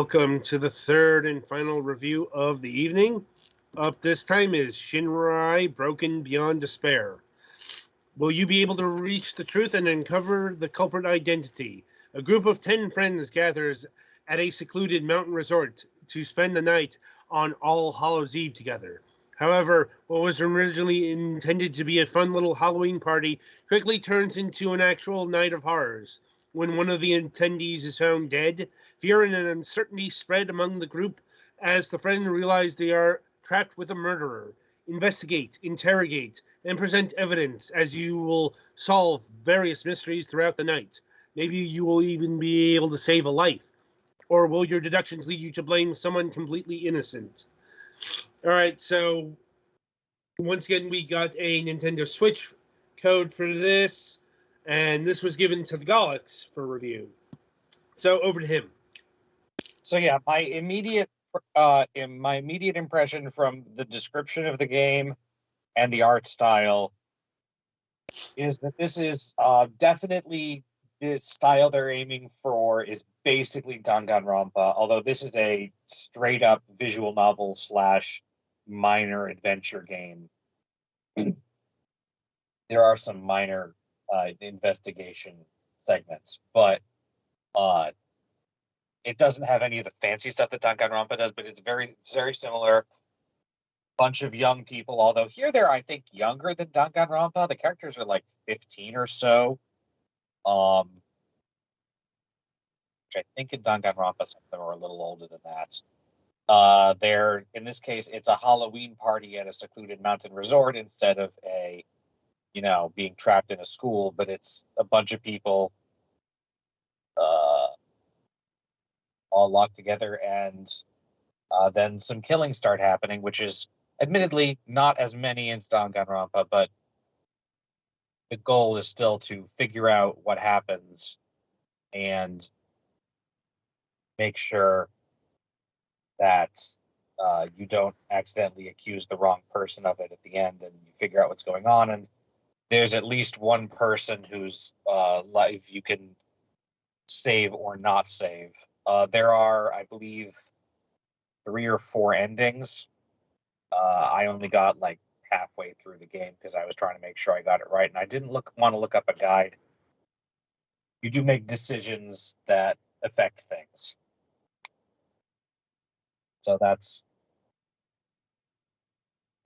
Welcome to the third and final review of the evening. Up this time is Shinrai Broken Beyond Despair. Will you be able to reach the truth and uncover the culprit identity? A group of 10 friends gathers at a secluded mountain resort to spend the night on All Hallows Eve together. However, what was originally intended to be a fun little Halloween party quickly turns into an actual night of horrors. When one of the attendees is found dead, fear and uncertainty spread among the group as the friends realize they are trapped with a murderer. Investigate, interrogate, and present evidence as you will solve various mysteries throughout the night. Maybe you will even be able to save a life. Or will your deductions lead you to blame someone completely innocent? All right, so once again, we got a Nintendo Switch code for this, and this was given to the Galax for review. So over to him. So yeah, my immediate impression from the description of the game and the art style is that this is definitely the style they're aiming for is basically Danganronpa, although this is a straight up visual novel / minor adventure game. There are some minor investigation segments, but it doesn't have any of the fancy stuff that Danganronpa does, but it's very, very similar. Bunch of young people, although here they're, I think, younger than Danganronpa. The characters are like 15 or so. Which I think in Danganronpa some of them are a little older than that. They're, in this case, it's a Halloween party at a secluded mountain resort instead of being trapped in a school, but it's a bunch of people all locked together, and then some killings start happening, which is admittedly not as many as Danganronpa, but the goal is still to figure out what happens and make sure that you don't accidentally accuse the wrong person of it at the end, and you figure out what's going on. And there's at least one person whose life you can save or not save. There are, I believe, 3 or 4 endings. I only got like halfway through the game because I was trying to make sure I got it right, and I didn't want to look up a guide. You do make decisions that affect things. So that's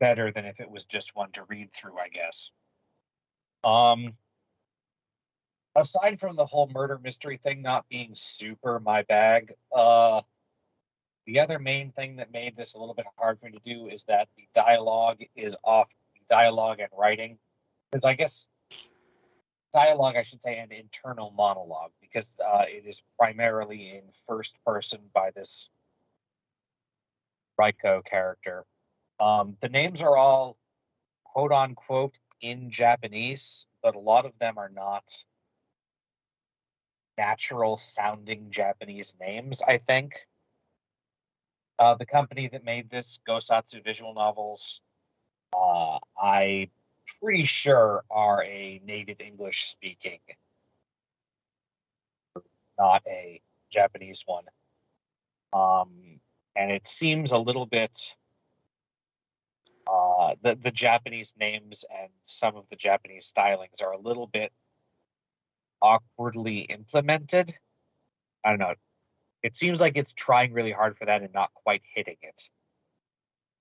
better than if it was just one to read through, I guess. Aside from the whole murder mystery thing not being super my bag, the other main thing that made this a little bit hard for me to do is that the dialogue is off. Dialogue and writing, because I guess dialogue, I should say, and internal monologue, because it is primarily in first person by this Raiko character. The names are all quote unquote in Japanese, but a lot of them are not natural sounding Japanese names, I think. The company that made this, Gosatsu Visual Novels, I'm pretty sure are a native English speaking, not a Japanese one. And it seems a little bit the Japanese names and some of the Japanese stylings are a little bit awkwardly implemented. I don't know. It seems like it's trying really hard for that and not quite hitting it.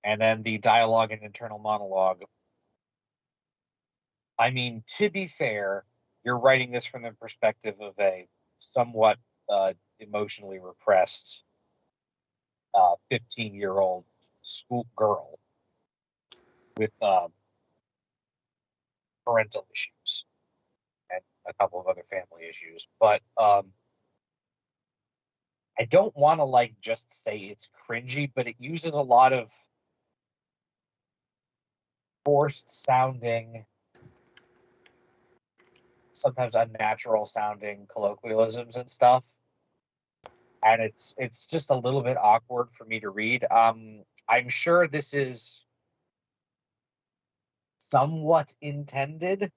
And then the dialogue and internal monologue. I mean, to be fair, you're writing this from the perspective of a somewhat emotionally repressed 15-year-old school girl with parental issues and a couple of other family issues. But I don't want to just say it's cringy, but it uses a lot of forced sounding, sometimes unnatural sounding colloquialisms and stuff. And it's just a little bit awkward for me to read. I'm sure this is somewhat intended,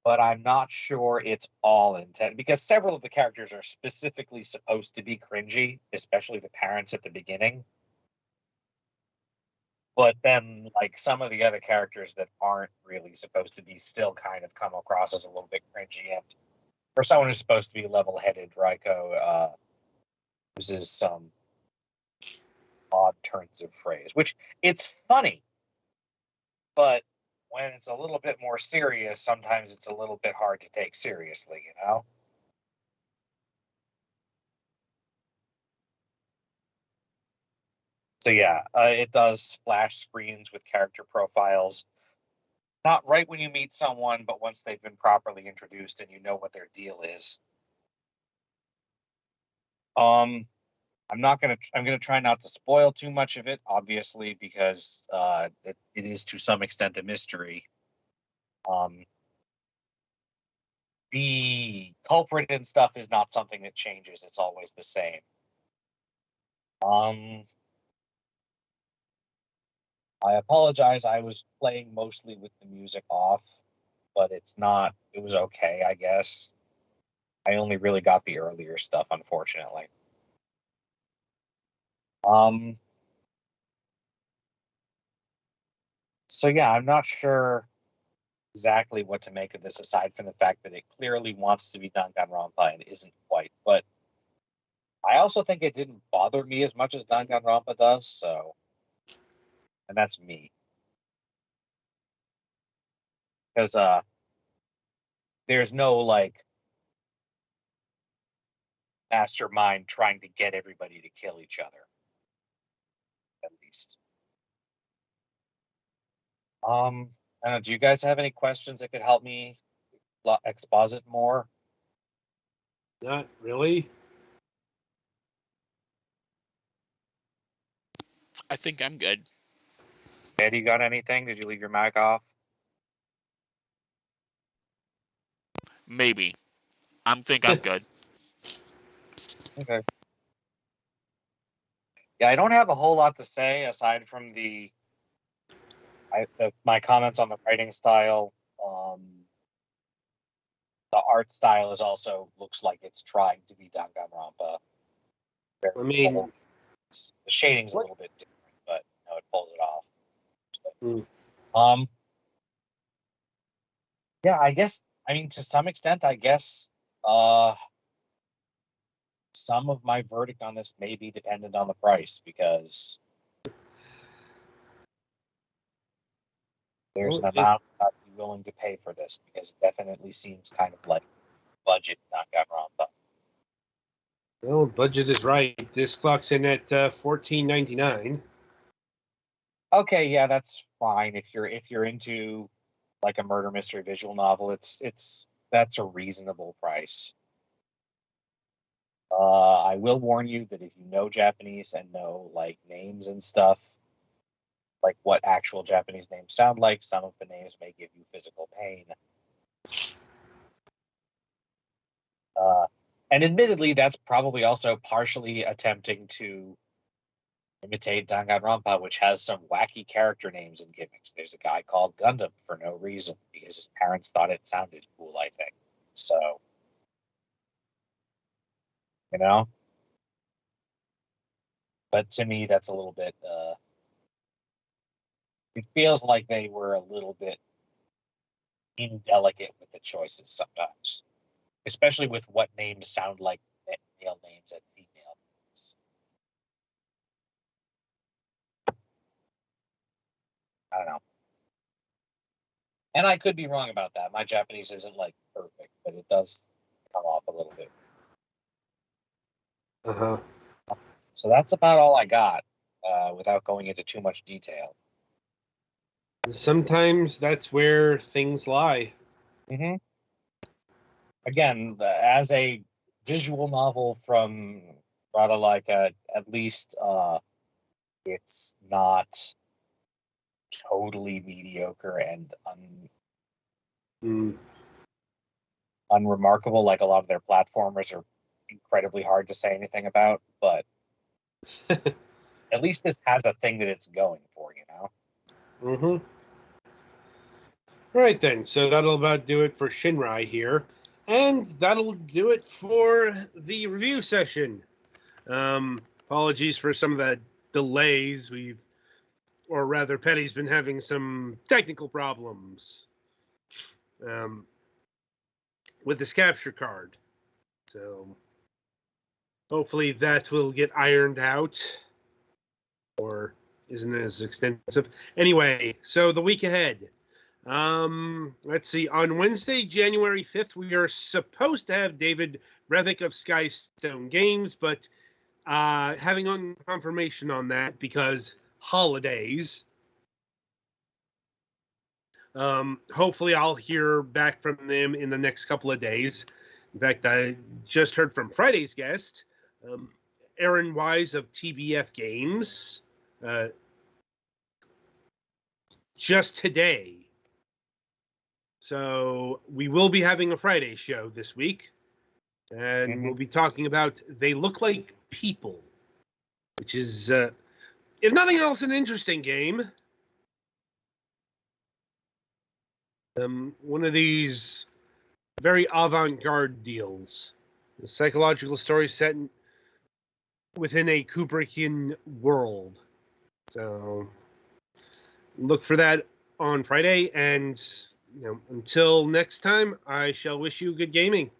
but I'm not sure it's all intended because several of the characters are specifically supposed to be cringy, especially the parents at the beginning. But then, like, some of the other characters that aren't really supposed to be still kind of come across as a little bit cringy. And for someone who's supposed to be level-headed, Raiko uses some odd turns of phrase, which it's funny, but when it's a little bit more serious, sometimes it's a little bit hard to take seriously, you know? So yeah, it does splash screens with character profiles. Not right when you meet someone, but once they've been properly introduced and you know what their deal is. I'm gonna try not to spoil too much of it, obviously, because it is to some extent a mystery. Um, the culprit and stuff is not something that changes; it's always the same. Um, I apologize. I was playing mostly with the music off, but it's not. It was okay, I guess. I only really got the earlier stuff, unfortunately. Um, so yeah, I'm not sure exactly what to make of this, aside from the fact that it clearly wants to be Danganronpa and isn't quite. But I also think it didn't bother me as much as Danganronpa does. So, and that's me, because there's no like mastermind trying to get everybody to kill each other. At least. I don't know, do you guys have any questions that could help me exposit more? Not really. I think I'm good. Eddie, got anything? Did you leave your mic off? Maybe. I'm good. Okay. Yeah, I don't have a whole lot to say aside from my comments on the writing style. The art style is also looks like it's trying to be Danganronpa. Very I mean, bold. The shading's a what? little bit different, but it pulls it off. Hmm. Um, yeah, I guess. I mean, to some extent, I guess. Some of my verdict on this may be dependent on the price because there's Well, an amount I'd be willing to pay for this because it definitely seems kind of like budget Danganronpa. budget is right. This clocks in at $14.99. Okay, yeah, that's fine if you're into like a murder mystery visual novel. It's that's a reasonable price. I will warn you that if you know Japanese and know like names and stuff, like what actual Japanese names sound like, some of the names may give you physical pain. Uh, and admittedly, that's probably also partially attempting to imitate Danganronpa, which has some wacky character names and gimmicks. There's a guy called Gundam for no reason because his parents thought it sounded cool, I think. So, you know, but to me, that's a little bit, it feels like they were a little bit indelicate with the choices sometimes, especially with what names sound like male names and female names. I don't know. And I could be wrong about that. My Japanese isn't like perfect, but it does come off a little bit. Uh-huh. So that's about all I got without going into too much detail. Sometimes that's where things lie. Mm-hmm. Again, as a visual novel from Radalaika, at least it's not totally mediocre and Mm. unremarkable like a lot of their platformers are incredibly hard to say anything about, but at least this has a thing that it's going for, you know? Mm-hmm. All right, then. So that'll about do it for Shinrai here. And that'll do it for the review session. Apologies for some of the delays. Or rather, Petty's been having some technical problems with this capture card. So hopefully that will get ironed out, or isn't as extensive. Anyway, so the week ahead. Let's see. On Wednesday, January 5th, we are supposed to have David Brevik of Skystone Games, but having on confirmation on that because holidays. Hopefully I'll hear back from them in the next couple of days. In fact, I just heard from Friday's guest, Aaron Wise of TBF Games, just today. So we will be having a Friday show this week, and we'll be talking about They Look Like People, which is, if nothing else, an interesting game. One of these very avant-garde deals. A psychological story set within a Kubrickian world. So look for that on Friday, and until next time, I shall wish you good gaming.